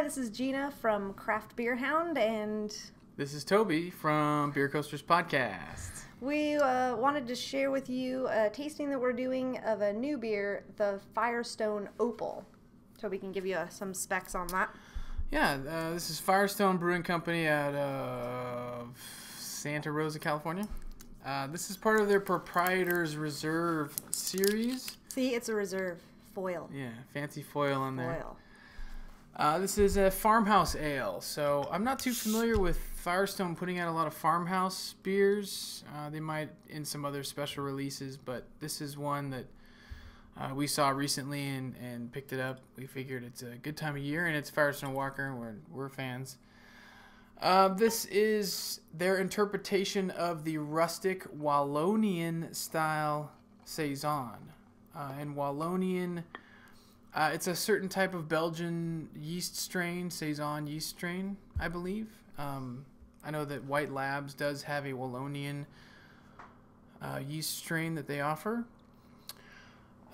Hi, this is Gina from Craft Beer Hound, and This is Toby from Beer Coasters Podcast. we wanted to share with you a tasting that we're doing of a new beer, the Firestone Opal. Toby can give you some specs on that. Yeah, this is Firestone Brewing Company out of Santa Rosa, California. This is part of their Proprietor's Reserve series. See, it's a reserve foil. Yeah, fancy foil on there. Foil. This is a farmhouse ale, so I'm not too familiar with Firestone putting out a lot of farmhouse beers. They might in some other special releases, but this is one that we saw recently and picked it up. We figured it's a good time of year, and it's Firestone Walker, and we're fans. This is their interpretation of the rustic Wallonian style Saison. And Wallonian... it's a certain type of Belgian yeast strain, Saison yeast strain, I believe. I know that White Labs does have a Wallonian yeast strain that they offer.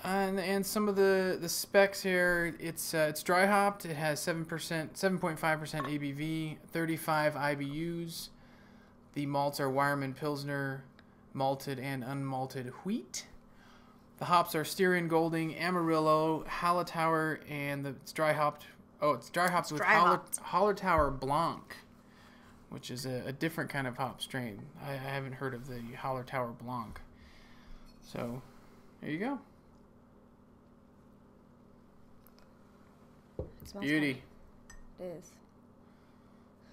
And some of the specs here, it's dry hopped. It has 7.5% ABV, 35 IBUs. The malts are Weyermann Pilsner, malted and unmalted wheat. The hops are Styrian Golding, Amarillo, Hallertauer, and it's dry hopped. Oh, it's dry hopped with Hallertauer Blanc, which is a different kind of hop strain. I haven't heard of the Hallertauer Blanc. So, there you go. It smells Beauty. good. It is.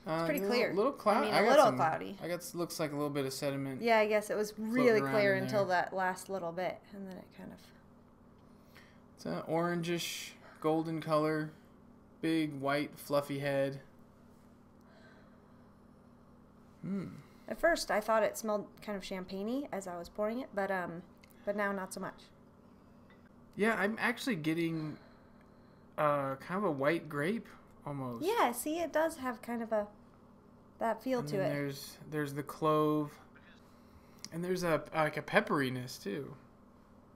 It's pretty clear. A little cloudy. I mean, a little cloudy. I guess looks like a little bit of sediment. Yeah, I guess it was really clear until there. that last little bit, and then it kind of... It's an orangish, golden color, big, white, fluffy head. At first, I thought it smelled kind of champagne-y as I was pouring it, but now not so much. Yeah, I'm actually getting kind of a white grape almost. Yeah, see, it does have kind of that feel to it. There's the clove, and there's a pepperiness too.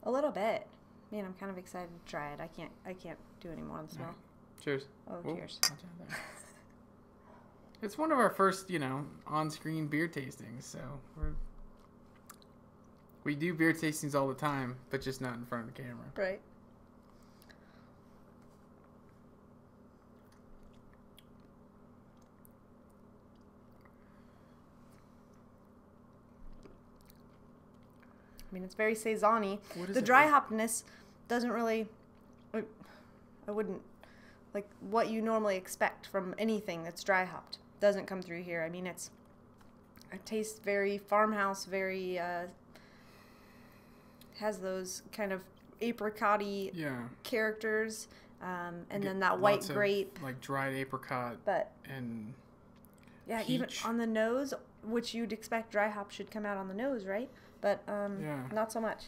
A little bit. Man, I'm kind of excited to try it. I can't do any more on the smell. Right. Cheers. Oh, cheers. It's one of our first, on-screen beer tastings, so we do beer tastings all the time, but just not in front of the camera. Right. I mean, it's very Saison-y. The dry hoppedness doesn't really... I wouldn't... Like, what you normally expect from anything that's dry hopped doesn't come through here. I mean, it tastes very farmhouse, very... has those kind of apricot-y characters. And then that white grape. Like dried apricot and yeah, peach. Even on the nose, which you'd expect dry hop should come out on the nose, right? But not so much.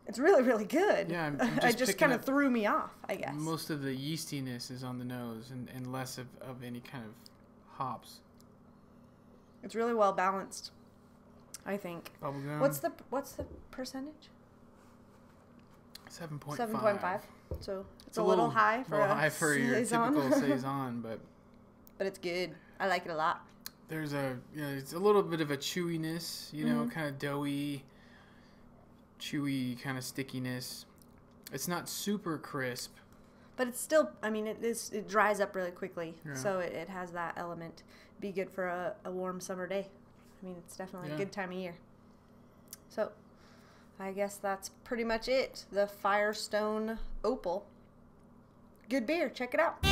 It's really, really good. Yeah, it just kind of threw me off, I guess. Most of the yeastiness is on the nose and less of any kind of hops. It's really well balanced, I think. Bubblegum. What's the percentage? 7.5. 7.5. So it's a little high for your typical Saison, but it's good. I like it a lot. There's it's a little bit of a chewiness, kind of doughy, chewy kind of stickiness. It's not super crisp. But it's still, I mean, it dries up really quickly. Yeah. So it has that element. Be good for a warm summer day. I mean, it's definitely a good time of year. So I guess that's pretty much it. The Firestone Opal. Good beer. Check it out.